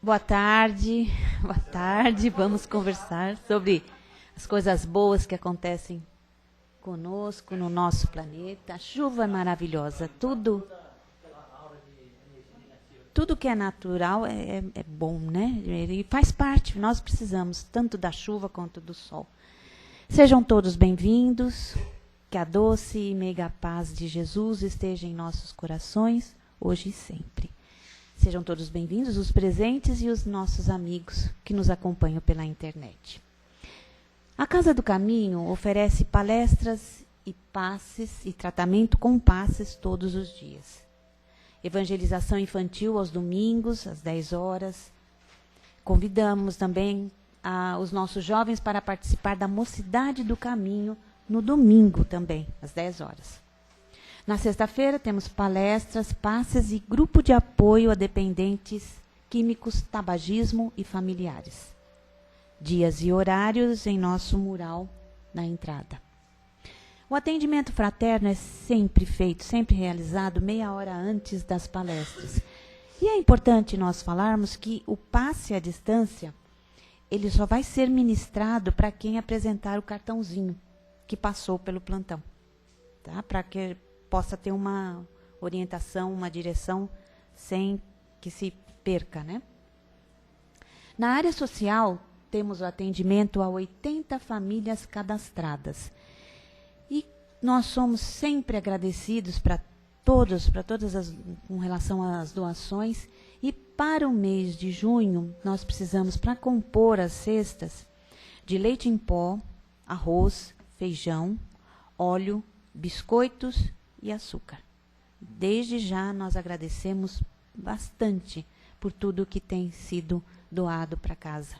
Boa tarde, boa tarde. Vamos conversar sobre as coisas boas que acontecem conosco, no nosso planeta. A chuva é maravilhosa, tudo que é natural é bom, né? Ele faz parte, nós precisamos tanto da chuva quanto do sol. Sejam todos bem-vindos, que a doce e meiga paz de Jesus esteja em nossos corações, hoje e sempre. Sejam todos bem-vindos, os presentes e os nossos amigos que nos acompanham pela internet. A Casa do Caminho oferece palestras e passes e tratamento com passes todos os dias. Evangelização infantil aos domingos, às 10 horas. Convidamos também os nossos jovens para participar da Mocidade do Caminho no domingo também, às 10 horas. Na sexta-feira temos palestras, passes e grupo de apoio a dependentes químicos, tabagismo e familiares. Dias e horários em nosso mural na entrada. O atendimento fraterno é sempre feito, sempre realizado meia hora antes das palestras. E é importante nós falarmos que o passe à distância, ele só vai ser ministrado para quem apresentar o cartãozinho que passou pelo plantão, tá? Para que possa ter uma orientação, uma direção, sem que se perca, né? Na área social, temos o atendimento a 80 famílias cadastradas. E nós somos sempre agradecidos para todas com relação às doações. E para o mês de junho, nós precisamos, para compor as cestas, de leite em pó, arroz, feijão, óleo, biscoitos e açúcar. Desde já nós agradecemos bastante por tudo que tem sido doado para casa,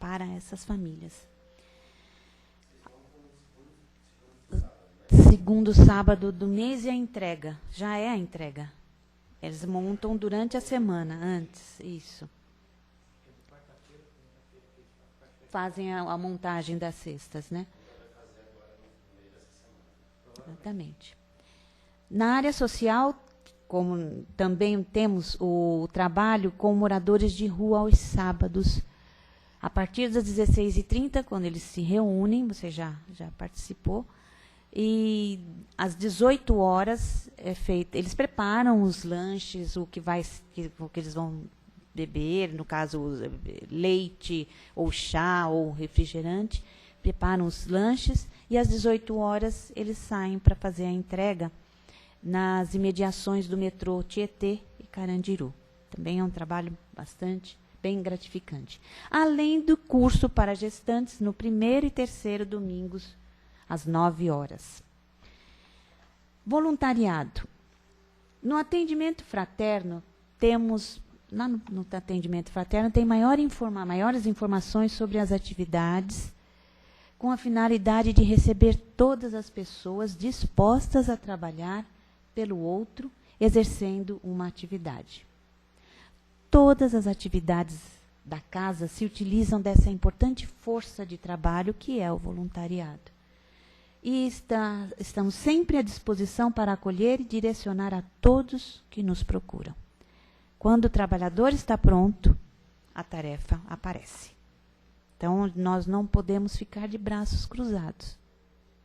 para essas famílias. Segundo sábado do mês é a entrega, já é a entrega. Eles montam durante a semana, antes, isso. Fazem a montagem das cestas, né? Exatamente. Na área social, como também temos o trabalho com moradores de rua aos sábados, a partir das 16h30, quando eles se reúnem, você já participou, e às 18 horas é feito, eles preparam os lanches, o que eles vão beber, no caso leite, ou chá, ou refrigerante, preparam os lanches, e às 18 horas eles saem para fazer a entrega nas imediações do metrô Tietê e Carandiru. Também é um trabalho bem gratificante. Além do curso para gestantes, no primeiro e terceiro domingos, às 9 horas. Voluntariado. No atendimento fraterno, temos, lá no atendimento fraterno, tem maiores informações sobre as atividades, com a finalidade de receber todas as pessoas dispostas a trabalhar pelo outro, exercendo uma atividade. Todas as atividades da casa se utilizam dessa importante força de trabalho que é o voluntariado. E estamos sempre à disposição para acolher e direcionar a todos que nos procuram. Quando o trabalhador está pronto, a tarefa aparece. Então, nós não podemos ficar de braços cruzados.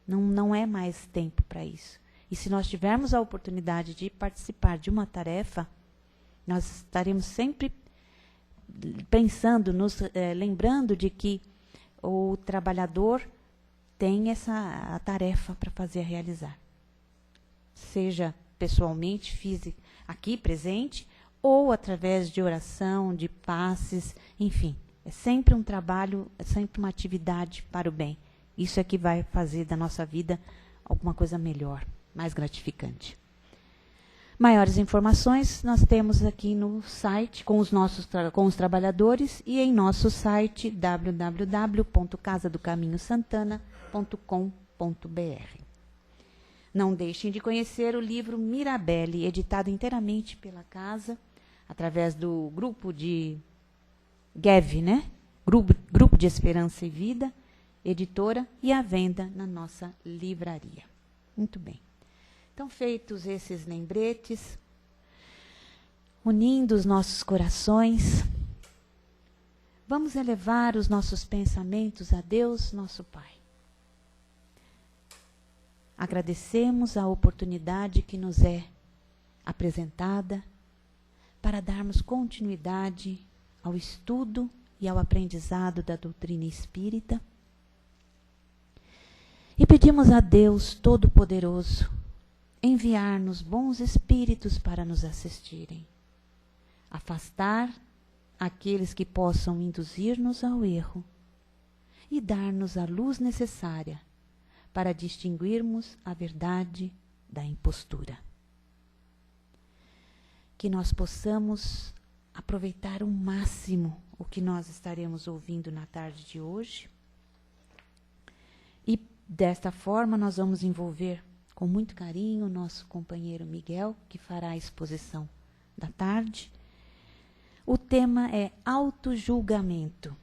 Não é mais tempo para isso. E se nós tivermos a oportunidade de participar de uma tarefa, nós estaremos sempre pensando, lembrando de que o trabalhador tem a tarefa para realizar. Seja pessoalmente, físico, aqui presente, ou através de oração, de passes, enfim. É sempre um trabalho, é sempre uma atividade para o bem. Isso é que vai fazer da nossa vida alguma coisa melhor, mais gratificante. Maiores informações nós temos aqui no site, com os trabalhadores, e em nosso site www.casadocaminhosantana.com.br. Não deixem de conhecer o livro Mirabelle, editado inteiramente pela casa, através do grupo de GEV, né? Grupo de Esperança e Vida, editora, e à venda na nossa livraria. Muito bem. Então, feitos esses lembretes, unindo os nossos corações, Vamos elevar os nossos pensamentos a Deus, nosso Pai. Agradecemos a oportunidade que nos é apresentada para darmos continuidade ao estudo e ao aprendizado da doutrina espírita. E pedimos a Deus Todo-Poderoso enviar-nos bons espíritos para nos assistirem, afastar aqueles que possam induzir-nos ao erro e dar-nos a luz necessária para distinguirmos a verdade da impostura. Que nós possamos aproveitar o máximo o que nós estaremos ouvindo na tarde de hoje. E desta forma nós vamos envolver com muito carinho o nosso companheiro Miguel, que fará a exposição da tarde. O tema é autojulgamento,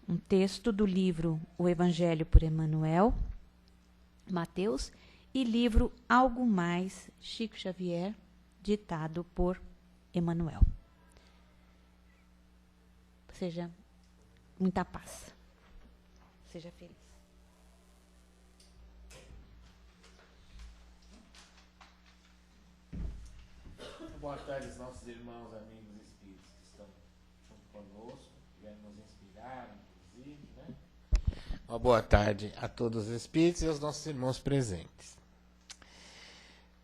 um texto do livro O Evangelho por Emmanuel, Mateus, e livro Algo Mais, Chico Xavier, ditado por Emmanuel. Seja muita paz. Seja feliz. Boa tarde aos nossos irmãos, amigos espíritos que estão junto conosco, que vieram nos inspirar, inclusive, né? Uma boa tarde a todos os espíritos e aos nossos irmãos presentes.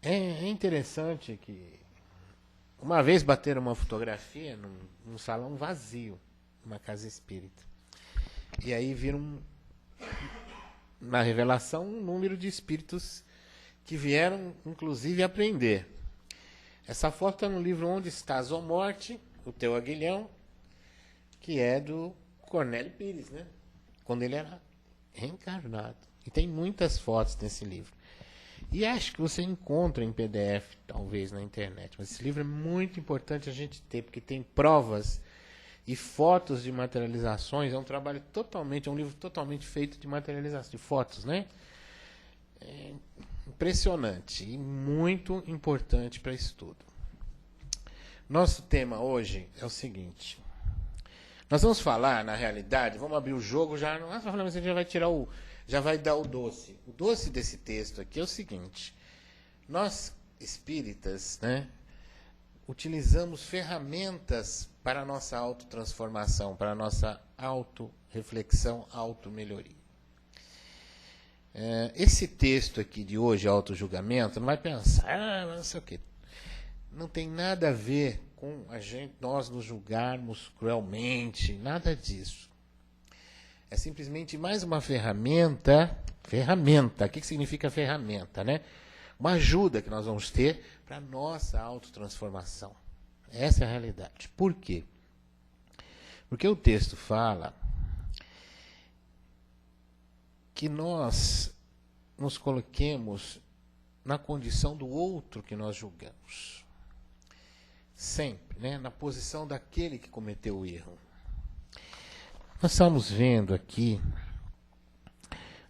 É interessante que uma vez bateram uma fotografia num salão vazio, numa casa espírita. E aí viram na revelação um número de espíritos que vieram, inclusive, aprender. Essa foto está no livro Onde Estás, ó Morte, o Teu Aguilhão, que é do Cornélio Pires, né? Quando ele era reencarnado. E tem muitas fotos nesse livro. E acho que você encontra em PDF, talvez, na internet. Mas esse livro é muito importante a gente ter, porque tem provas e fotos de materializações. É um trabalho totalmente, é um livro totalmente feito de materialização, de fotos, né? É impressionante e muito importante para estudo. Nosso tema hoje é o seguinte. Nós vamos falar, na realidade, vamos abrir o jogo já. Nós falamos, a gente já vai tirar já vai dar o doce. O doce desse texto aqui é o seguinte. Nós, espíritas, né, utilizamos ferramentas para a nossa autotransformação, para a nossa autorreflexão, automelhoria. Esse texto aqui de hoje, autojulgamento, não vai pensar, não sei o quê. Não tem nada a ver com nós nos julgarmos cruelmente, nada disso. É simplesmente mais uma ferramenta. O que significa ferramenta, né? Uma ajuda que nós vamos ter para a nossa autotransformação. Essa é a realidade. Por quê? Porque o texto fala que nós nos coloquemos na condição do outro que nós julgamos. Sempre, né? Na posição daquele que cometeu o erro. Nós estamos vendo aqui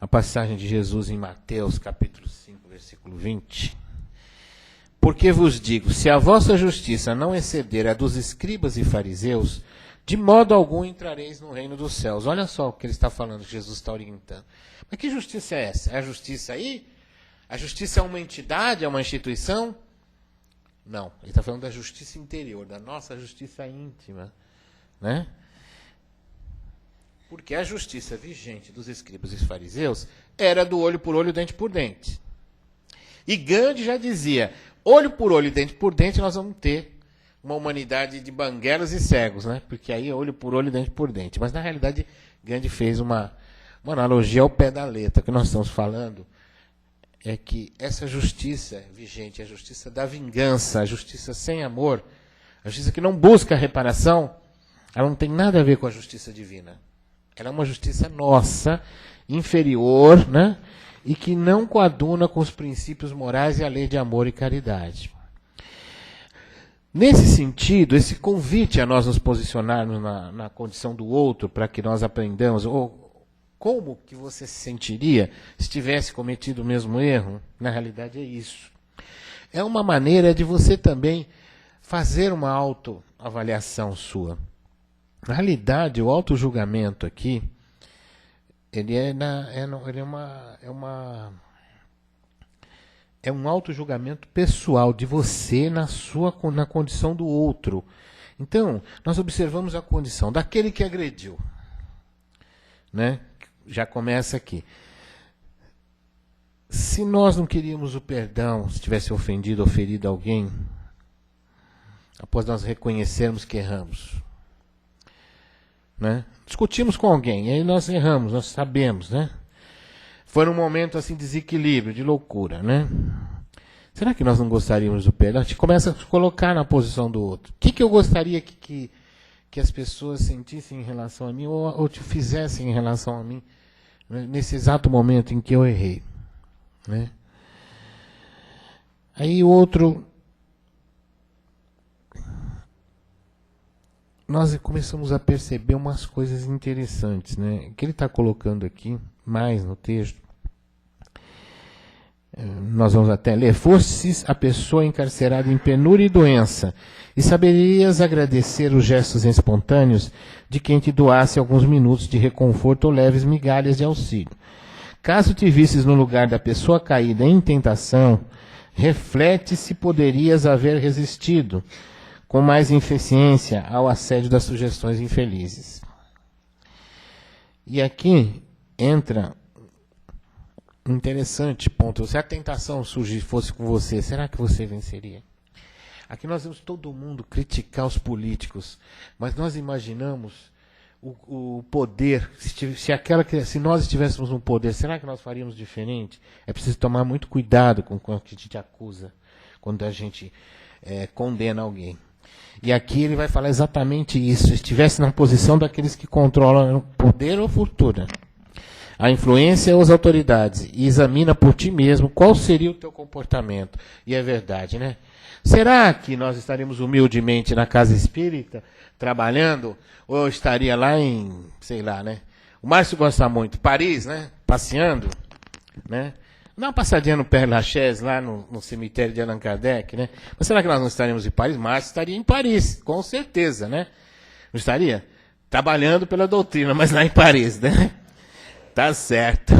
a passagem de Jesus em Mateus, capítulo 5, versículo 20. Porque vos digo, se a vossa justiça não exceder a dos escribas e fariseus, de modo algum entrareis no reino dos céus. Olha só o que ele está falando, Jesus está orientando. Mas que justiça é essa? É a justiça aí? A justiça é uma entidade, é uma instituição? Não, ele está falando da justiça interior, da nossa justiça íntima, né? Porque a justiça vigente dos escribas e fariseus era do olho por olho, dente por dente. E Gandhi já dizia, olho por olho, dente por dente, nós vamos ter uma humanidade de banguelos e cegos, né? Porque aí é olho por olho, dente por dente. Mas na realidade, Gandhi fez uma analogia ao pé da letra. O que nós estamos falando é que essa justiça vigente, a justiça da vingança, a justiça sem amor, a justiça que não busca reparação, ela não tem nada a ver com a justiça divina. Ela é uma justiça nossa, inferior, né? E que não coaduna com os princípios morais e a lei de amor e caridade. Nesse sentido, esse convite a nós nos posicionarmos na condição do outro, para que nós aprendamos, como que você se sentiria se tivesse cometido o mesmo erro? Na realidade é isso. É uma maneira de você também fazer uma autoavaliação sua. Na realidade, o auto-julgamento aqui, ele é um auto-julgamento pessoal de você na condição do outro. Então, nós observamos a condição daquele que agrediu. Né? Já começa aqui. Se nós não queríamos o perdão, se tivesse ofendido ou ferido alguém, após nós reconhecermos que erramos, né? Discutimos com alguém, e aí nós erramos, nós sabemos, né? Foi num momento assim de desequilíbrio, de loucura, né? Será que nós não gostaríamos do perdão? A gente começa a se colocar na posição do outro. O que eu gostaria que as pessoas sentissem em relação a mim, ou te fizessem em relação a mim, né? Nesse exato momento em que eu errei, né? Aí o outro... Nós começamos a perceber umas coisas interessantes, né? Que ele está colocando aqui, mais no texto. Nós vamos até ler. Fostes a pessoa encarcerada em penúria e doença, e saberias agradecer os gestos espontâneos de quem te doasse alguns minutos de reconforto ou leves migalhas de auxílio. Caso te visses no lugar da pessoa caída em tentação, reflete se poderias haver resistido com mais eficiência ao assédio das sugestões infelizes. E aqui entra um interessante ponto. Se a tentação fosse com você, será que você venceria? Aqui nós vemos todo mundo criticar os políticos, mas nós imaginamos o poder. Se nós estivéssemos no poder, será que nós faríamos diferente? É preciso tomar muito cuidado com o que a gente acusa, quando a gente condena alguém. E aqui ele vai falar exatamente isso. Se estivesse na posição daqueles que controlam poder ou fortuna, a influência ou as autoridades, e examina por ti mesmo qual seria o teu comportamento. E é verdade, né? Será que nós estaríamos humildemente na casa espírita, trabalhando, ou eu estaria lá em, sei lá, né? O Márcio gosta muito, Paris, né? Passeando, né? Dá uma passadinha no Père Lachaise, lá no cemitério de Allan Kardec, né? Mas será que nós não estaríamos em Paris? Márcio estaria em Paris, com certeza, né? Não estaria? Trabalhando pela doutrina, mas lá em Paris, né? Tá certo.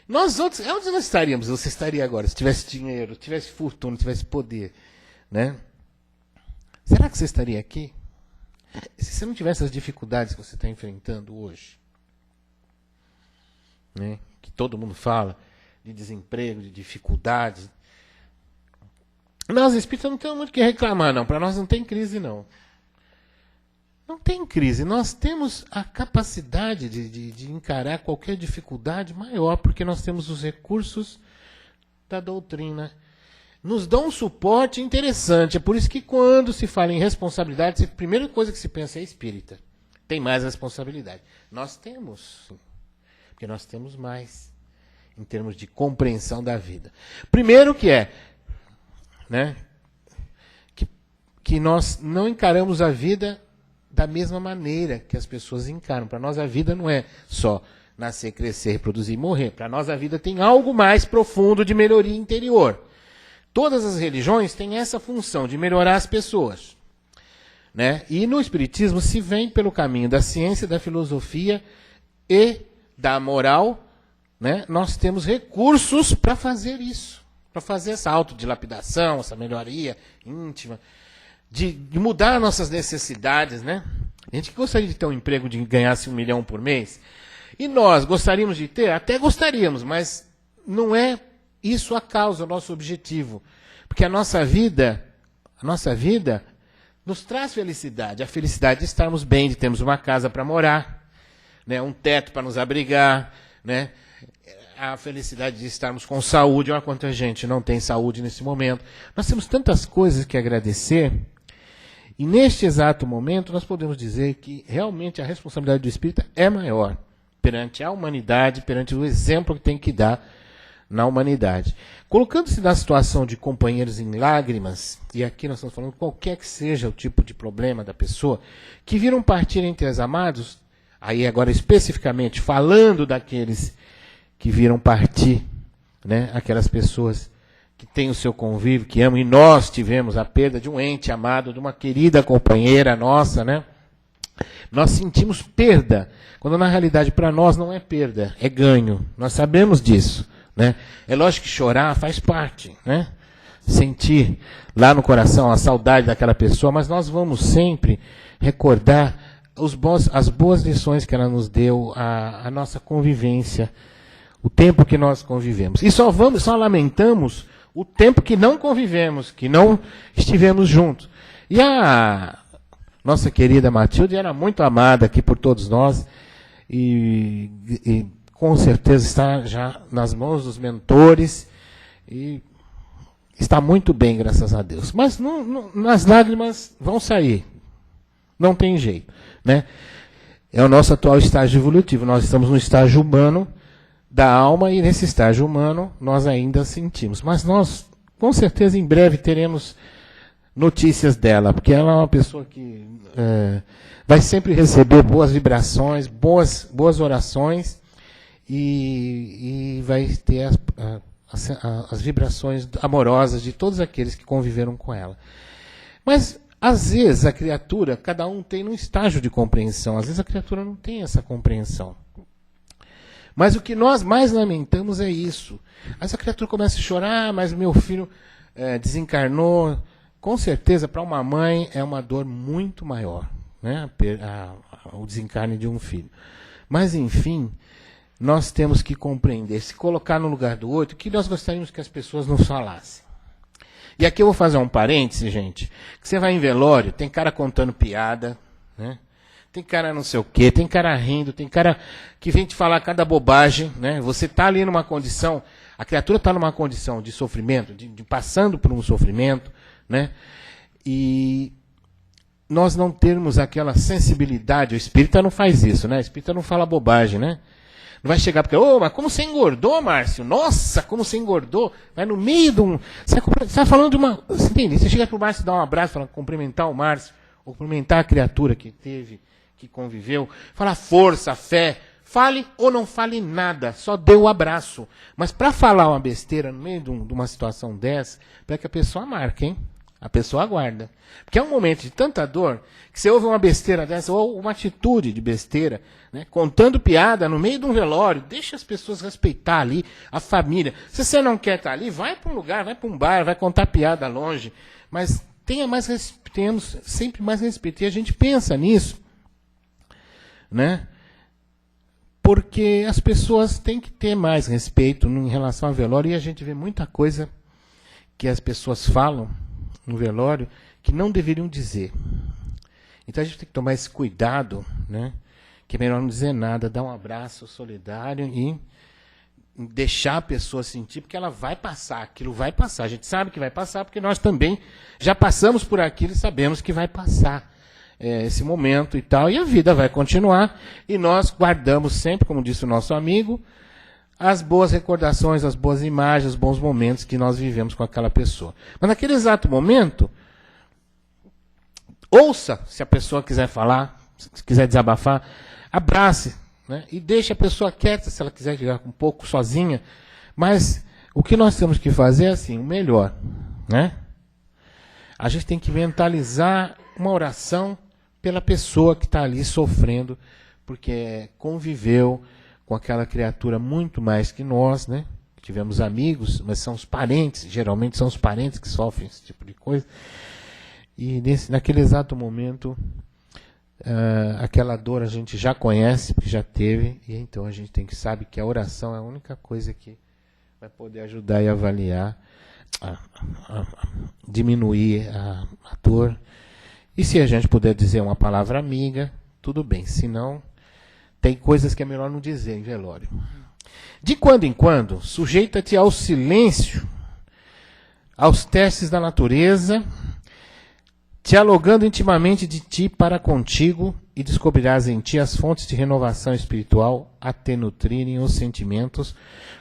Nós outros, onde nós estaríamos? Você estaria agora, se tivesse dinheiro, tivesse fortuna, tivesse poder, né? Será que você estaria aqui? Se você não tivesse as dificuldades que você está enfrentando hoje, né? Que todo mundo fala, de desemprego, de dificuldade. Nós espíritas não temos muito o que reclamar, não. Para nós não tem crise, não. Não tem crise. Nós temos a capacidade de encarar qualquer dificuldade maior, porque nós temos os recursos da doutrina. Nos dão um suporte interessante. É por isso que quando se fala em responsabilidade, a primeira coisa que se pensa é espírita. Tem mais responsabilidade. Nós temos, porque nós temos mais em termos de compreensão da vida. Primeiro que né, que nós não encaramos a vida da mesma maneira que as pessoas encaram. Para nós a vida não é só nascer, crescer, reproduzir e morrer. Para nós a vida tem algo mais profundo de melhoria interior. Todas as religiões têm essa função de melhorar as pessoas, né? E no Espiritismo se vem pelo caminho da ciência, da filosofia e da moral. Né? Nós temos recursos para fazer isso, para fazer essa autodilapidação, essa melhoria íntima, de mudar nossas necessidades. Né? A gente gostaria de ter um emprego de ganhasse 1 milhão por mês, e nós gostaríamos de ter, até gostaríamos, mas não é isso a causa, o nosso objetivo, porque a nossa vida nos traz felicidade, a felicidade de estarmos bem, de termos uma casa para morar, né? Um teto para nos abrigar, né? A felicidade de estarmos com saúde. Olha quanta gente não tem saúde nesse momento. Nós temos tantas coisas que agradecer, e neste exato momento nós podemos dizer que realmente a responsabilidade do espírita é maior perante a humanidade, perante o exemplo que tem que dar na humanidade. Colocando-se na situação de companheiros em lágrimas, e aqui nós estamos falando qualquer que seja o tipo de problema da pessoa, que viram partir entre os amados, aí agora especificamente falando daqueles que viram partir, né, aquelas pessoas que têm o seu convívio, que amam, e nós tivemos a perda de um ente amado, de uma querida companheira nossa, né? Nós sentimos perda, quando na realidade para nós não é perda, é ganho. Nós sabemos disso, né? É lógico que chorar faz parte, né? Sentir lá no coração a saudade daquela pessoa, mas nós vamos sempre recordar as boas lições que ela nos deu, a nossa convivência, o tempo que nós convivemos. E só lamentamos o tempo que não convivemos, que não estivemos juntos. E a nossa querida Matilde era muito amada aqui por todos nós, e com certeza está já nas mãos dos mentores, e está muito bem, graças a Deus. Mas as lágrimas vão sair, não tem jeito, né? É o nosso atual estágio evolutivo, nós estamos no estágio humano da alma, e nesse estágio humano nós ainda sentimos. Mas nós, com certeza, em breve teremos notícias dela, porque ela é uma pessoa que vai sempre receber boas vibrações, boas orações, e vai ter as vibrações amorosas de todos aqueles que conviveram com ela. Mas, às vezes, a criatura, cada um tem um estágio de compreensão, às vezes a criatura não tem essa compreensão. Mas o que nós mais lamentamos é isso. Essa criatura começa a chorar, mas meu filho desencarnou. Com certeza, para uma mãe, é uma dor muito maior, né? O desencarne de um filho. Mas, enfim, nós temos que compreender, se colocar no lugar do outro, que nós gostaríamos que as pessoas nos falassem. E aqui eu vou fazer um parêntese, gente, que você vai em velório, tem cara contando piada, né? Tem cara não sei o quê, tem cara rindo, tem cara que vem te falar cada bobagem, né? Você está ali numa condição, a criatura está numa condição de sofrimento, de passando por um sofrimento, né? E nós não termos aquela sensibilidade, o espírita não faz isso, né? O espírita não fala bobagem, né? Não vai chegar porque, mas como você engordou, Márcio? Nossa, como você engordou? Vai no meio de um... Você está falando de uma... Você entende? Você chega para o Márcio, dar um abraço, cumprimentar o Márcio, ou cumprimentar a criatura que teve, que conviveu, falar força, fé, fale ou não fale nada, só dê o abraço. Mas para falar uma besteira no meio de uma situação dessa, para que a pessoa marque, hein? A pessoa aguarda. Porque é um momento de tanta dor que você ouve uma besteira dessa, ou uma atitude de besteira, né, contando piada no meio de um velório, deixa as pessoas respeitar ali a família. Se você não quer estar ali, vai para um lugar, vai para um bar, vai contar piada longe. Mas tenhamos sempre mais respeito. E a gente pensa nisso, né? Porque as pessoas têm que ter mais respeito em relação ao velório, e a gente vê muita coisa que as pessoas falam no velório que não deveriam dizer. Então a gente tem que tomar esse cuidado, né? Que é melhor não dizer nada, dar um abraço solidário e deixar a pessoa sentir, porque ela vai passar, aquilo vai passar. A gente sabe que vai passar, porque nós também já passamos por aquilo e sabemos que vai passar esse momento e tal, e a vida vai continuar, e nós guardamos sempre, como disse o nosso amigo, as boas recordações, as boas imagens, os bons momentos que nós vivemos com aquela pessoa. Mas naquele exato momento, ouça, se a pessoa quiser falar, se quiser desabafar, abrace, né? E deixe a pessoa quieta, se ela quiser ficar um pouco sozinha. Mas o que nós temos que fazer é assim, o melhor, né? A gente tem que mentalizar uma oração pela pessoa que está ali sofrendo, porque conviveu com aquela criatura muito mais que nós, né? Tivemos amigos, mas são os parentes, geralmente são os parentes que sofrem esse tipo de coisa. E naquele exato momento, aquela dor a gente já conhece, porque já teve, e então a gente tem que saber que a oração é a única coisa que vai poder ajudar e avaliar, diminuir a dor. E se a gente puder dizer uma palavra amiga, tudo bem, se não, tem coisas que é melhor não dizer em velório. De quando em quando, sujeita-te ao silêncio, aos testes da natureza, dialogando intimamente de ti para contigo, e descobrirás em ti as fontes de renovação espiritual a te nutrirem os sentimentos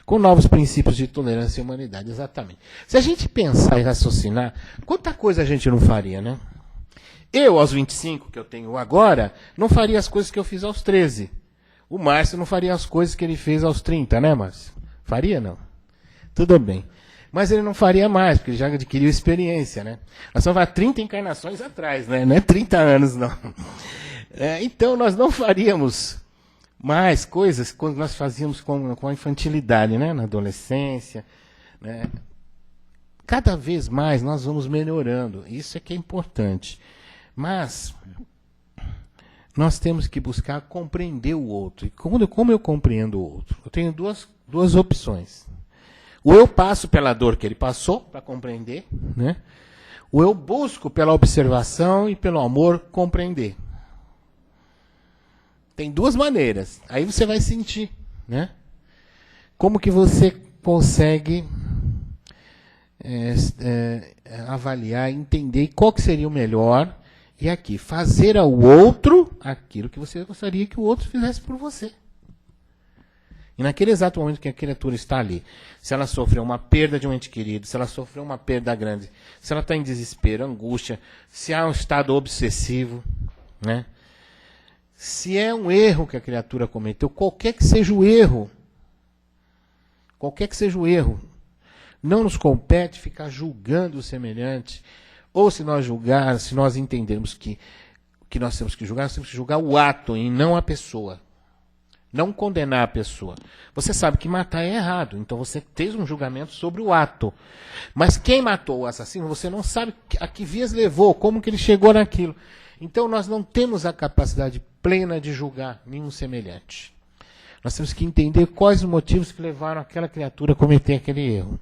com novos princípios de tolerância e humanidade. Exatamente. Se a gente pensar e raciocinar, quanta coisa a gente não faria, né? Eu, aos 25, que eu tenho agora, não faria as coisas que eu fiz aos 13. O Márcio não faria as coisas que ele fez aos 30, né, Márcio? Faria, não? Tudo bem. Mas ele não faria mais, porque ele já adquiriu experiência, né? Nós estamos há 30 encarnações atrás, né? Não é 30 anos, não. Então, nós não faríamos mais coisas quando nós fazíamos com a infantilidade, né? Na adolescência. Né? Cada vez mais nós vamos melhorando. Isso é que é importante. Mas nós temos que buscar compreender o outro. E como eu compreendo o outro? Eu tenho duas opções. Ou eu passo pela dor que ele passou para compreender, né? Ou eu busco pela observação e pelo amor compreender. Tem duas maneiras. Aí você vai sentir, né? Como que você consegue avaliar, entender qual que seria o melhor. E aqui, fazer ao outro aquilo que você gostaria que o outro fizesse por você. E naquele exato momento que a criatura está ali, se ela sofreu uma perda de um ente querido, se ela sofreu uma perda grande, se ela está em desespero, angústia, se há um estado obsessivo, né? Se é um erro que a criatura cometeu, qualquer que seja o erro, não nos compete ficar julgando o semelhante. Ou se nós julgarmos, se nós entendermos que nós temos que julgar, nós temos que julgar o ato e não a pessoa. Não condenar a pessoa. Você sabe que matar é errado, então você fez um julgamento sobre o ato. Mas quem matou o assassino, você não sabe a que vias levou, como que ele chegou naquilo. Então nós não temos a capacidade plena de julgar nenhum semelhante. Nós temos que entender quais os motivos que levaram aquela criatura a cometer aquele erro.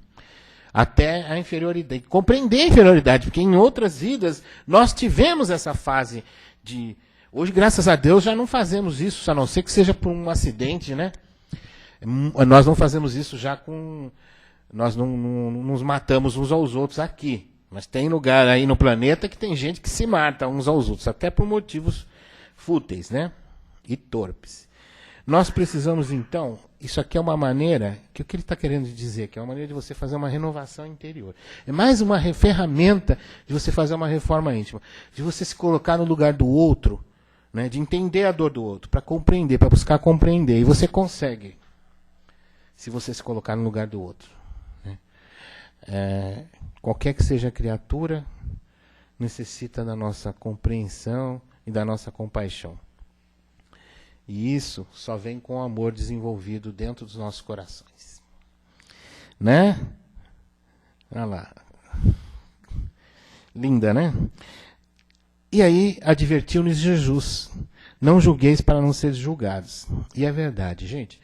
Até a inferioridade. Compreender a inferioridade, porque em outras vidas nós tivemos essa fase de... Hoje, graças a Deus, já não fazemos isso, a não ser que seja por um acidente, né? Nós não fazemos isso já com... Nós não nos matamos uns aos outros aqui. Mas tem lugar aí no planeta que tem gente que se mata uns aos outros, até por motivos fúteis, né? E torpes. Nós precisamos, então, isso aqui é uma maneira, que o que ele está querendo dizer, que é uma maneira de você fazer uma renovação interior. É mais uma ferramenta de você fazer uma reforma íntima, de você se colocar no lugar do outro, né, de entender a dor do outro, para compreender, para buscar compreender. E você consegue, se você se colocar no lugar do outro. Né? Qualquer que seja a criatura, necessita da nossa compreensão e da nossa compaixão. E isso só vem com o amor desenvolvido dentro dos nossos corações. Né? Olha lá. Linda, né? E aí, advertiu-nos Jesus. Não julgueis para não seres julgados. E é verdade, gente.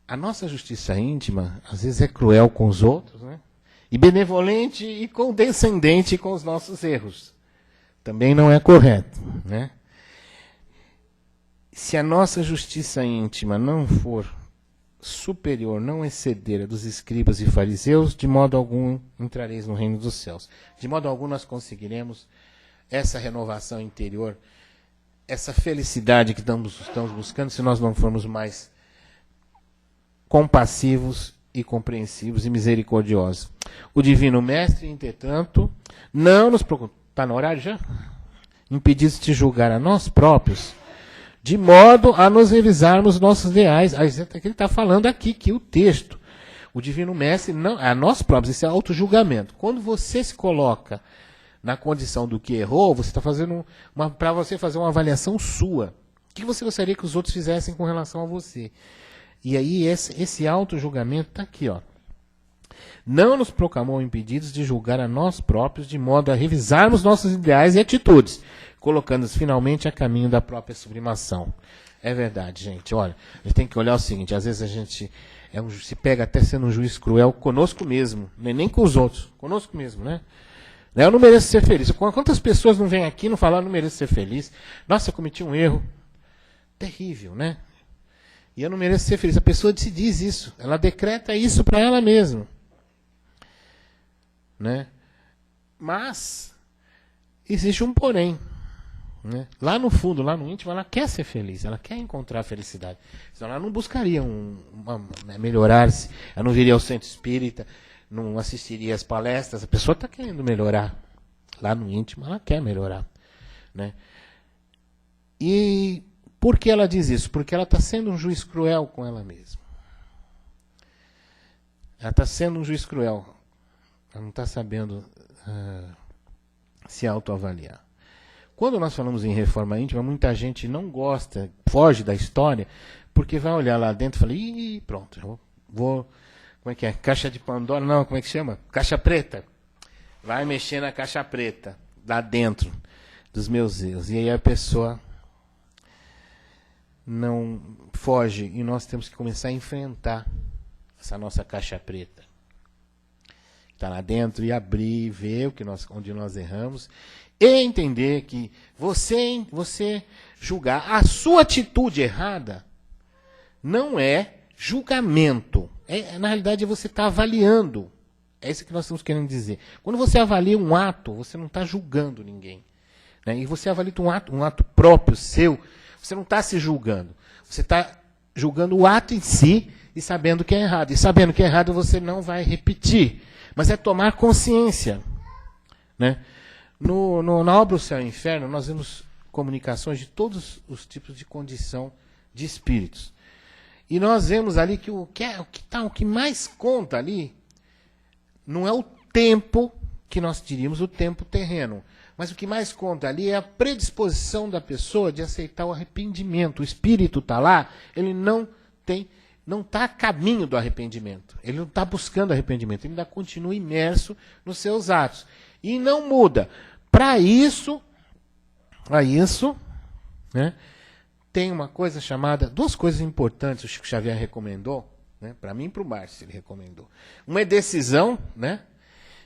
A nossa justiça íntima, às vezes, é cruel com os outros, né? E benevolente e condescendente com os nossos erros. Também não é correto, né? Se a nossa justiça íntima não for superior, não exceder a dos escribas e fariseus, de modo algum entrareis no reino dos céus. De modo algum nós conseguiremos essa renovação interior, essa felicidade que estamos buscando, se nós não formos mais compassivos e compreensivos e misericordiosos. O Divino Mestre, entretanto, não nos procura. Está no horário já? Impedidos de julgar a nós próprios, de modo a nos revisarmos nossos ideais. Ele está falando aqui que o texto, o Divino Mestre, não, a nós próprios, isso é auto-julgamento. Quando você se coloca na condição do que errou, você está fazendo para você fazer uma avaliação sua. O que você gostaria que os outros fizessem com relação a você? E aí esse auto-julgamento está aqui, ó. Não nos proclamou impedidos de julgar a nós próprios, de modo a revisarmos nossos ideais e atitudes, colocando-nos finalmente a caminho da própria sublimação. É verdade, gente. Olha, a gente tem que olhar o seguinte, às vezes a gente se pega até sendo um juiz cruel conosco mesmo, nem com os outros, conosco mesmo, né? Eu não mereço ser feliz. Quantas pessoas não vêm aqui e não falam, eu não mereço ser feliz? Nossa, eu cometi um erro terrível, né? E eu não mereço ser feliz. A pessoa se diz isso, ela decreta isso para ela mesma. Né? Mas existe um porém. Né? Lá no fundo, lá no íntimo, ela quer ser feliz, ela quer encontrar a felicidade. Senão ela não buscaria melhorar-se, ela não viria ao centro espírita, não assistiria às palestras. A pessoa está querendo melhorar. Lá no íntimo, ela quer melhorar. Né? E por que ela diz isso? Porque ela está sendo um juiz cruel com ela mesma. Ela está sendo um juiz cruel. Ela não está sabendo se autoavaliar. Quando nós falamos em reforma íntima, muita gente não gosta, foge da história, porque vai olhar lá dentro e fala, ih, pronto, eu vou, como é que é? Caixa de Pandora, não, como é que chama? Caixa preta. Vai mexer na caixa preta, lá dentro dos meus erros. E aí a pessoa não foge, e nós temos que começar a enfrentar essa nossa caixa preta. Está lá dentro, e abrir, ver onde nós erramos, e entender que você julgar a sua atitude errada não é julgamento. Na realidade, você está avaliando. É isso que nós estamos querendo dizer. Quando você avalia um ato, você não está julgando ninguém. Né? E você avalia um ato próprio, seu, você não está se julgando. Você está julgando o ato em si e sabendo que é errado. E sabendo que é errado, você não vai repetir. Mas é tomar consciência. Né? Na obra O Céu e o Inferno, nós vemos comunicações de todos os tipos de condição de espíritos. E nós vemos ali que o que mais conta ali não é o tempo que nós diríamos, o tempo terreno. Mas o que mais conta ali é a predisposição da pessoa de aceitar o arrependimento. O espírito está lá, ele não está a caminho do arrependimento. Ele não está buscando arrependimento. Ele ainda continua imerso nos seus atos. E não muda. Para isso, né, tem uma coisa chamada, duas coisas importantes o Chico Xavier recomendou, né, para mim e para o Márcio ele recomendou. Uma é decisão, né,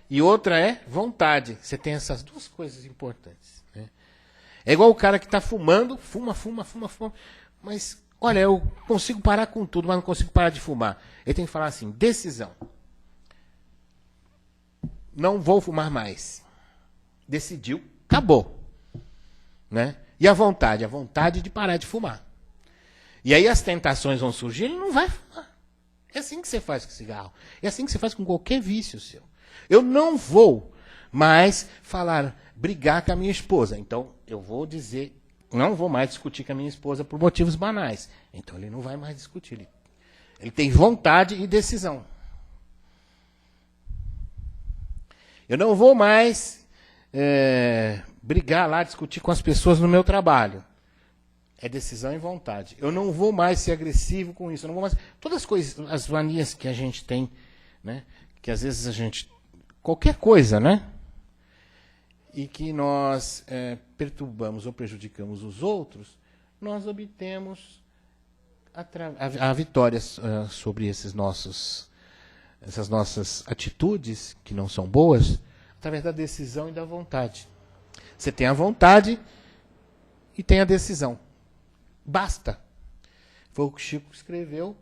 e outra é vontade. Você tem essas duas coisas importantes. Né? É igual o cara que está fumando, fuma, mas, olha, eu consigo parar com tudo, mas não consigo parar de fumar. Ele tem que falar assim, decisão. Não vou fumar mais. Decidiu, acabou. Né? E a vontade de parar de fumar. E aí as tentações vão surgir, ele não vai fumar. É assim que você faz com cigarro. É assim que você faz com qualquer vício seu. Eu não vou mais brigar com a minha esposa. Então, eu vou dizer, não vou mais discutir com a minha esposa por motivos banais. Então, ele não vai mais discutir. Ele tem vontade e decisão. Eu não vou mais brigar lá, discutir com as pessoas no meu trabalho. É decisão e vontade. Eu não vou mais ser agressivo com isso. Eu não vou mais... Todas as coisas, as manias que a gente tem, né? Que às vezes a gente... Qualquer coisa, né? E que nós perturbamos ou prejudicamos os outros, nós obtemos a vitória sobre essas nossas atitudes, que não são boas, através da decisão e da vontade. Você tem a vontade e tem a decisão. Basta. Foi o que o Chico escreveu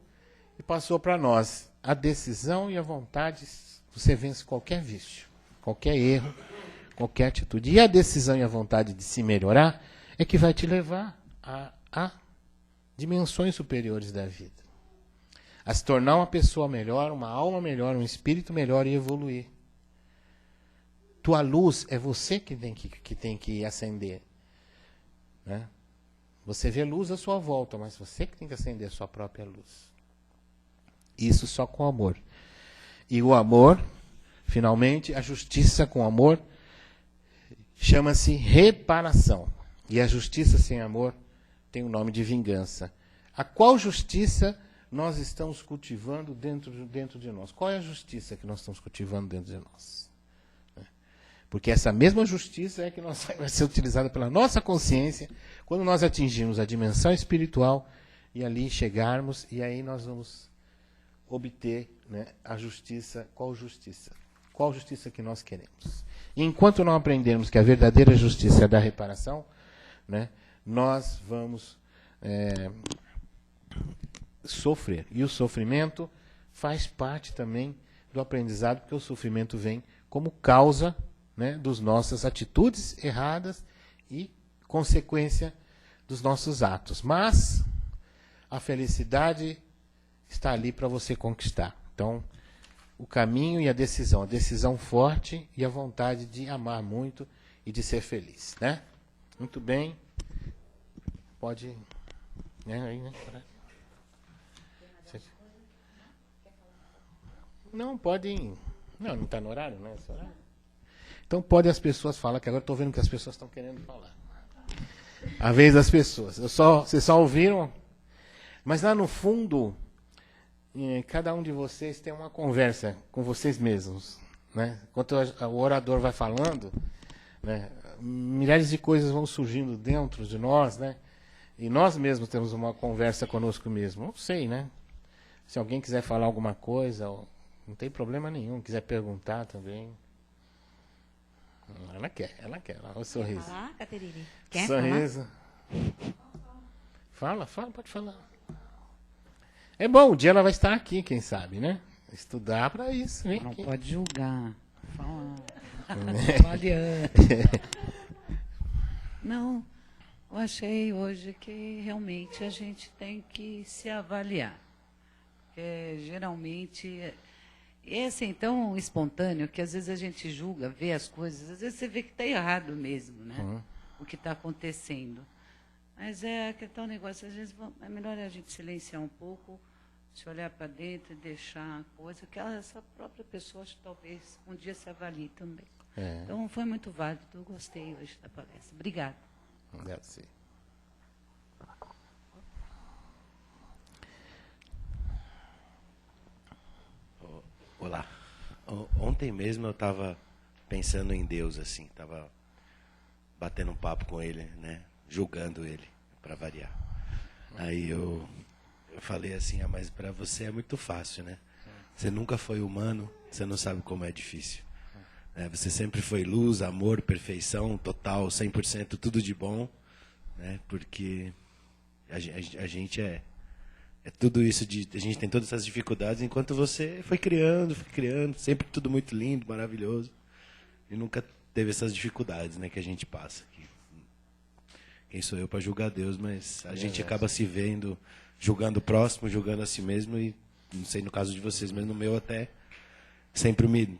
e passou para nós. A decisão e a vontade, você vence qualquer vício, qualquer erro, qualquer atitude. E a decisão e a vontade de se melhorar é que vai te levar a dimensões superiores da vida. A se tornar uma pessoa melhor, uma alma melhor, um espírito melhor e evoluir. Tua luz é você que tem que acender. Né? Você vê luz à sua volta, mas você que tem que acender a sua própria luz. Isso só com amor. E o amor, finalmente, a justiça com amor, chama-se reparação. E a justiça sem amor tem o nome de vingança. A qual justiça nós estamos cultivando dentro de nós? Qual é a justiça que nós estamos cultivando dentro de nós? Porque essa mesma justiça é que vai ser utilizada pela nossa consciência quando nós atingirmos a dimensão espiritual e ali chegarmos, e aí nós vamos obter, né, a justiça. Qual justiça? Qual justiça que nós queremos? E enquanto não aprendermos que a verdadeira justiça é da reparação, né, nós vamos sofrer. E o sofrimento faz parte também do aprendizado, porque o sofrimento vem como causa, né, das nossas atitudes erradas e consequência dos nossos atos. Mas a felicidade está ali para você conquistar. Então, o caminho e a decisão forte e a vontade de amar muito e de ser feliz, né? Muito bem. Pode, né, aí, né? Não, pode. Não está no horário, né? Esse horário? Então pode as pessoas falar, que agora estou vendo que as pessoas estão querendo falar. A vez das pessoas. Vocês só ouviram? Mas lá no fundo, cada um de vocês tem uma conversa com vocês mesmos. Né? Enquanto o orador vai falando, né, milhares de coisas vão surgindo dentro de nós, né? E nós mesmos temos uma conversa conosco mesmo. Não sei, né? Se alguém quiser falar alguma coisa, não tem problema nenhum. Quiser perguntar também. Ela quer. Olha o sorriso. Quer falar, Caterine? Quer sorriso. Fala, pode falar. É bom, um dia ela vai estar aqui, quem sabe, né? Estudar para isso. Vem não aqui. pode julgar. Fala. Avaliando. Não, eu achei hoje que realmente a gente tem que se avaliar. Porque, geralmente, é assim, tão espontâneo que às vezes a gente julga, vê as coisas, às vezes você vê que está errado mesmo, né? O que está acontecendo. Mas é aquele tal negócio, às vezes é melhor a gente silenciar um pouco, se olhar para dentro e deixar a coisa, que essa própria pessoa talvez um dia se avalie também. Então foi muito válido, eu gostei hoje da palestra. Obrigada. Deve ser. Olá. Ontem mesmo eu estava pensando em Deus, assim, estava batendo um papo com ele, né? Julgando ele, para variar. Aí eu falei assim, mas para você é muito fácil, né? Você nunca foi humano, você não sabe como é difícil. Você sempre foi luz, amor, perfeição, total, 100%, tudo de bom, né? Porque a gente é tudo isso, a gente tem todas essas dificuldades, enquanto você foi criando, sempre tudo muito lindo, maravilhoso, e nunca teve essas dificuldades, né, que a gente passa. Quem sou eu para julgar Deus, mas a gente acaba se vendo, julgando o próximo, julgando a si mesmo, e não sei no caso de vocês, mas no meu até sempre me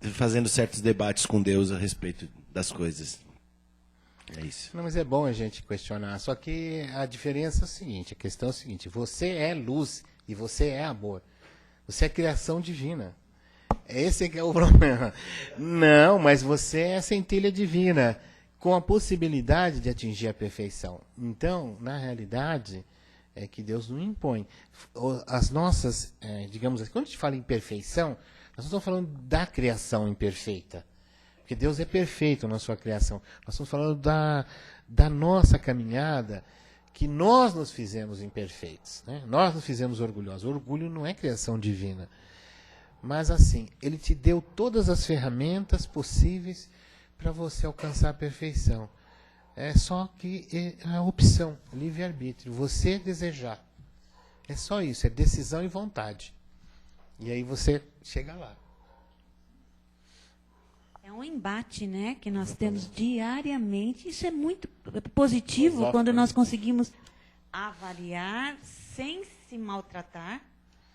fazendo certos debates com Deus a respeito das coisas. É isso. Não, mas é bom a gente questionar. Só que a diferença é o seguinte, a questão é o seguinte, você é luz e você é amor. Você é criação divina. Esse que é o problema. Não, mas você é a centelha divina, com a possibilidade de atingir a perfeição. Então, na realidade, é que Deus não impõe. As nossas, digamos assim, quando a gente fala em perfeição, nós não estamos falando da criação imperfeita. Porque Deus é perfeito na sua criação. Nós estamos falando da nossa caminhada, que nós nos fizemos imperfeitos. Né? Nós nos fizemos orgulhosos. O orgulho não é criação divina. Mas assim, Ele te deu todas as ferramentas possíveis para você alcançar a perfeição. É só que é a opção, livre-arbítrio. Você desejar. É só isso, é decisão e vontade. E aí você chega lá. É um embate, né, que nós temos diariamente. Isso é muito positivo quando nós conseguimos avaliar sem se maltratar,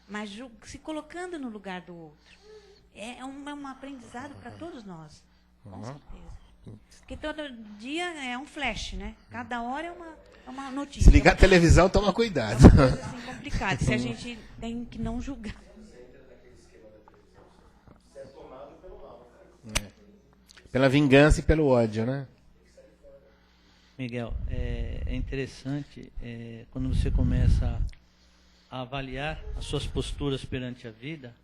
mas se colocando no lugar do outro. É um aprendizado para todos nós, com certeza. Porque todo dia é um flash, né? Cada hora é uma notícia. Se ligar a televisão, toma cuidado. É uma coisa assim complicada, se a gente tem que não julgar. Pela vingança e pelo ódio, né? Miguel, é interessante quando você começa a avaliar as suas posturas perante a vida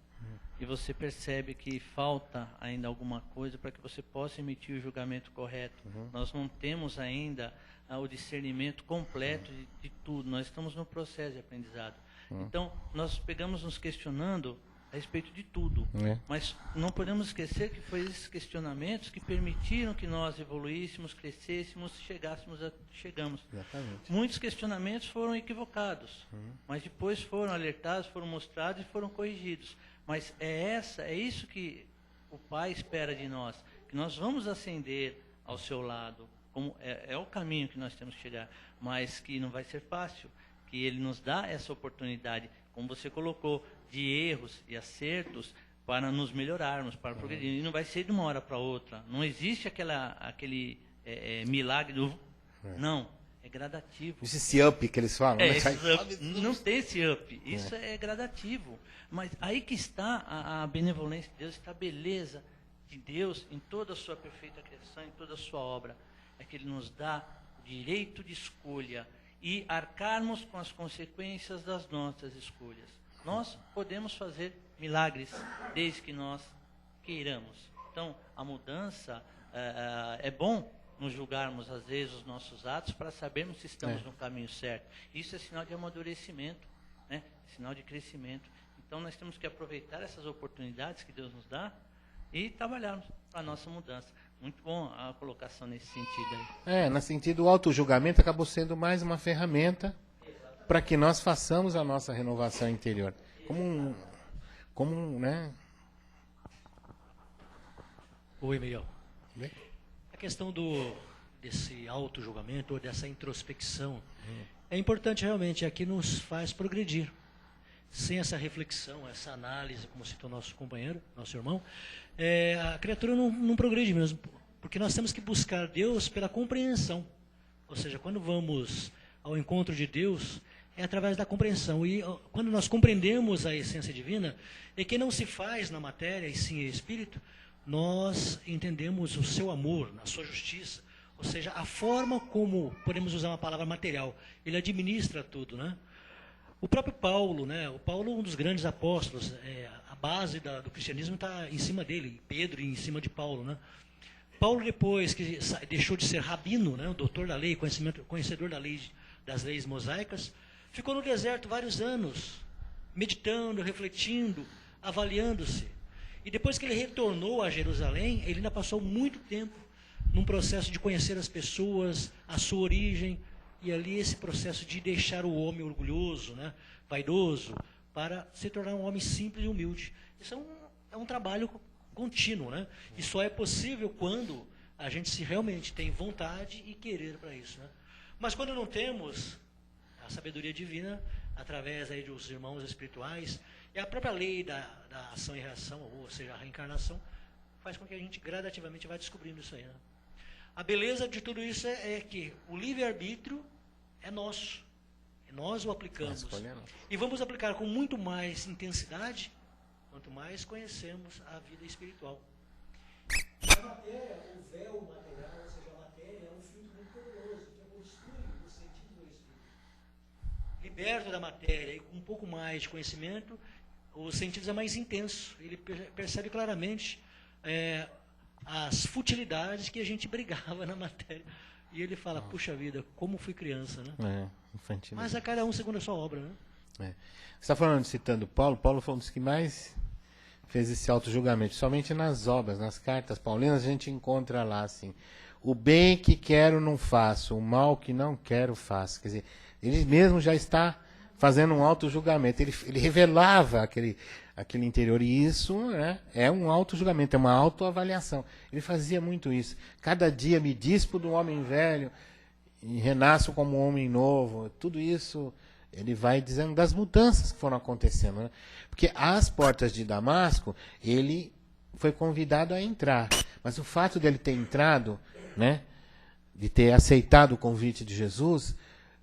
e você percebe que falta ainda alguma coisa para que você possa emitir o julgamento correto. Nós não temos ainda o discernimento completo de tudo. Nós estamos no processo de aprendizado. Então, nós pegamos nos questionando a respeito de tudo. Mas não podemos esquecer que foi esses questionamentos que permitiram que nós evoluíssemos, crescêssemos, chegamos. Exatamente. Muitos questionamentos foram equivocados, mas depois foram alertados, foram mostrados e foram corrigidos. Mas é isso que o Pai espera de nós, que nós vamos ascender ao seu lado, como é o caminho que nós temos que chegar, mas que não vai ser fácil, que Ele nos dá essa oportunidade, como você colocou, de erros e acertos para nos melhorarmos, para progredir. E não vai ser de uma hora para outra. Não existe aquele milagre do... Não, é gradativo. Esse up que eles falam. Né? Não tem esse up. Isso é gradativo. Mas aí que está a benevolência de Deus, está a beleza de Deus em toda a sua perfeita criação, em toda a sua obra. É que Ele nos dá o direito de escolha e arcarmos com as consequências das nossas escolhas. Nós podemos fazer milagres desde que nós queiramos. Então, a mudança é bom nos julgarmos às vezes os nossos atos para sabermos se estamos no caminho certo. Isso é sinal de amadurecimento, né? Sinal de crescimento. Então, nós temos que aproveitar essas oportunidades que Deus nos dá e trabalharmos para a nossa mudança. Muito bom a colocação nesse sentido aí. No sentido, o autojulgamento acabou sendo mais uma ferramenta para que nós façamos a nossa renovação interior. Né? Oi, Miguel. Bem? A questão desse auto-julgamento, ou dessa introspecção, é importante realmente, é que nos faz progredir. Sem essa reflexão, essa análise, como citou nosso companheiro, nosso irmão, a criatura não progride mesmo, porque nós temos que buscar Deus pela compreensão. Ou seja, quando vamos ao encontro de Deus, é através da compreensão. E quando nós compreendemos a essência divina, é que não se faz na matéria, e sim em espírito, nós entendemos o seu amor, a sua justiça, ou seja, a forma como, podemos usar uma palavra material, ele administra tudo, né? O próprio Paulo, né? O Paulo, um dos grandes apóstolos, a base do cristianismo está em cima dele, Pedro em cima de Paulo, né? Paulo, depois que deixou de ser rabino, né? O doutor da lei, conhecedor da lei, das leis mosaicas, ficou no deserto vários anos, meditando, refletindo, avaliando-se. E depois que ele retornou a Jerusalém, ele ainda passou muito tempo num processo de conhecer as pessoas, a sua origem, e ali esse processo de deixar o homem orgulhoso, né, vaidoso, para se tornar um homem simples e humilde. Isso é um trabalho contínuo, né? E só é possível quando a gente realmente tem vontade e querer para isso, né? Mas quando não temos a sabedoria divina, através aí dos irmãos espirituais, e a própria lei da ação e reação, ou seja, a reencarnação, faz com que a gente gradativamente vá descobrindo isso aí, né? A beleza de tudo isso é que o livre-arbítrio é nosso. E nós o aplicamos. E vamos aplicar com muito mais intensidade, quanto mais conhecemos a vida espiritual. A matéria, o véu material, ou seja, a matéria é um filtro muito poderoso, que obstrui o sentido do espírito. Liberto da matéria e com um pouco mais de conhecimento, os sentidos é mais intenso. Ele percebe claramente as futilidades que a gente brigava na matéria. E ele fala, puxa vida, como fui criança, né? Infantil. Mas a cada um segundo a sua obra, né? Você está falando, citando Paulo. Paulo foi um dos que mais fez esse auto-julgamento. Somente nas obras, nas cartas paulinas, a gente encontra lá, assim, o bem que quero não faço, o mal que não quero faço. Quer dizer, ele mesmo já está fazendo um auto-julgamento. Ele revelava aquele interior. E isso, né, é um auto-julgamento, é uma autoavaliação. Ele fazia muito isso. Cada dia me dispo do homem velho e renasço como um homem novo. Tudo isso ele vai dizendo das mudanças que foram acontecendo, né? Porque às portas de Damasco, ele foi convidado a entrar. Mas o fato dele ter entrado, né, de ter aceitado o convite de Jesus,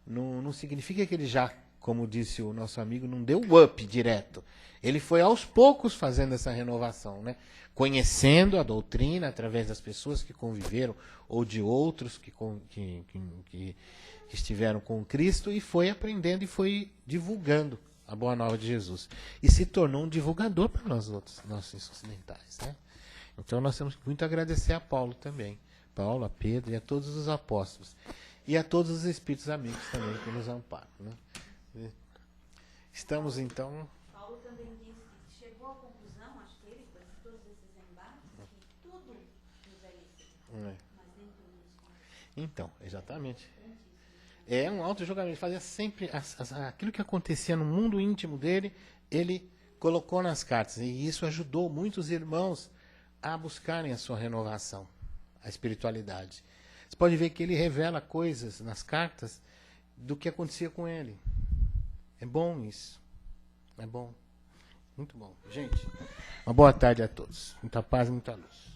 não significa que ele já, como disse o nosso amigo, não deu up direto. Ele foi aos poucos fazendo essa renovação, né? Conhecendo a doutrina através das pessoas que conviveram ou de outros que estiveram com Cristo, e foi aprendendo e foi divulgando a boa nova de Jesus. E se tornou um divulgador para nós outros, nossos ocidentais, né? Então nós temos muito a agradecer a Paulo também. Paulo, a Pedro e a todos os apóstolos. E a todos os espíritos amigos também que nos amparam, né? Estamos então... Paulo também disse que chegou à conclusão, acho que ele, depois de todos esses embates, que tudo nos é lícito, mas nem tudo nos convém. Então, exatamente. É um auto-julgamento. Fazia sempre aquilo que acontecia no mundo íntimo dele, ele colocou nas cartas. E isso ajudou muitos irmãos a buscarem a sua renovação, a espiritualidade. Você pode ver que ele revela coisas nas cartas do que acontecia com ele. É bom isso. É bom. Muito bom. Gente, uma boa tarde a todos. Muita paz e muita luz.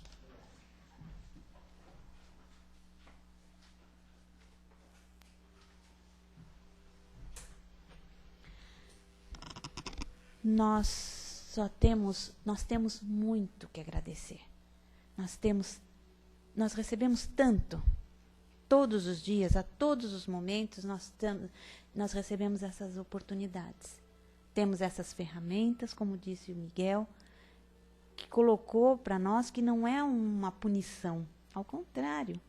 Nós temos muito que agradecer. Nós recebemos tanto todos os dias, a todos os momentos, nós recebemos essas oportunidades. Temos essas ferramentas, como disse o Miguel, que colocou para nós que não é uma punição, ao contrário.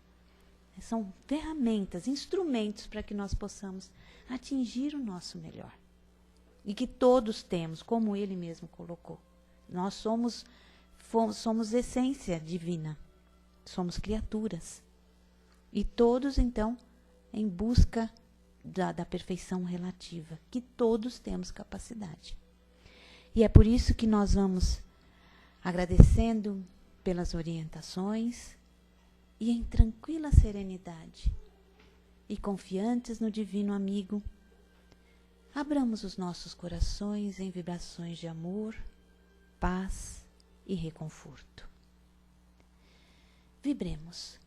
São ferramentas, instrumentos para que nós possamos atingir o nosso melhor. E que todos temos, como ele mesmo colocou. Nós somos essência divina. Somos criaturas. E todos, então, em busca da perfeição relativa, que todos temos capacidade. E é por isso que nós vamos agradecendo pelas orientações e em tranquila serenidade e confiantes no Divino Amigo, abramos os nossos corações em vibrações de amor, paz e reconforto. Vibremos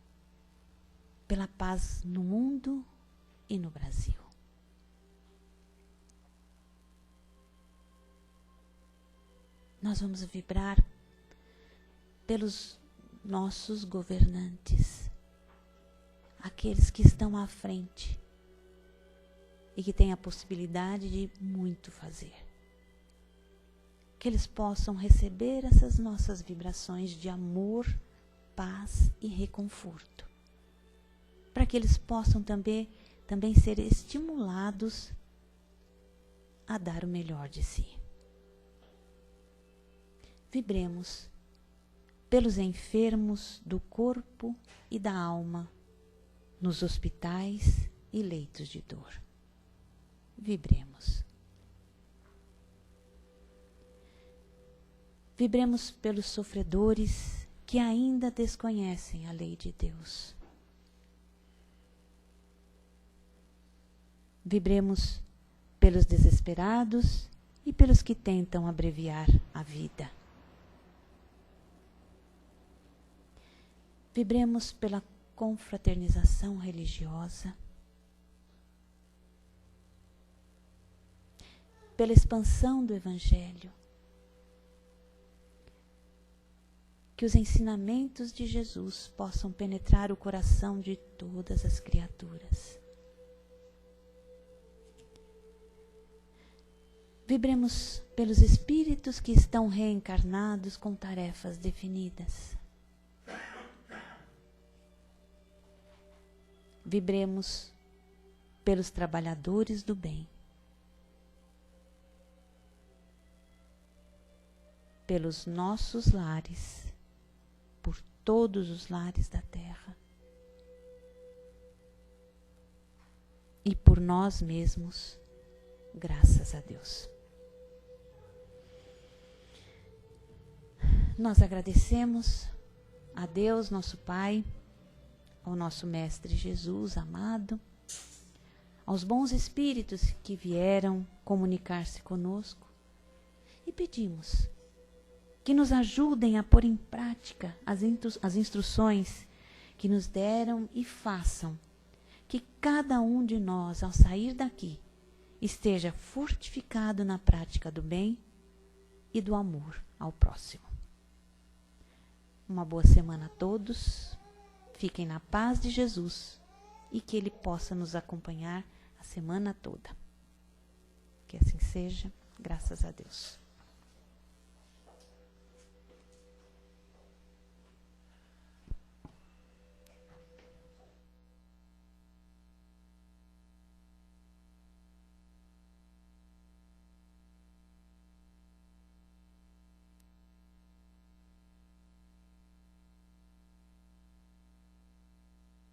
pela paz no mundo e no Brasil. Nós vamos vibrar pelos nossos governantes, aqueles que estão à frente e que têm a possibilidade de muito fazer. Que eles possam receber essas nossas vibrações de amor, paz e reconforto, para que eles possam também ser estimulados a dar o melhor de si. Vibremos pelos enfermos do corpo e da alma, nos hospitais e leitos de dor. Vibremos. Vibremos pelos sofredores que ainda desconhecem a lei de Deus. Vibremos pelos desesperados e pelos que tentam abreviar a vida. Vibremos pela confraternização religiosa, pela expansão do Evangelho, que os ensinamentos de Jesus possam penetrar o coração de todas as criaturas. Vibremos pelos espíritos que estão reencarnados com tarefas definidas. Vibremos pelos trabalhadores do bem, pelos nossos lares, por todos os lares da terra e por nós mesmos, graças a Deus. Nós agradecemos a Deus, nosso Pai, ao nosso Mestre Jesus amado, aos bons espíritos que vieram comunicar-se conosco e pedimos que nos ajudem a pôr em prática as instruções que nos deram e façam que cada um de nós, ao sair daqui, esteja fortificado na prática do bem e do amor ao próximo. Uma boa semana a todos. Fiquem na paz de Jesus e que Ele possa nos acompanhar a semana toda. Que assim seja, graças a Deus.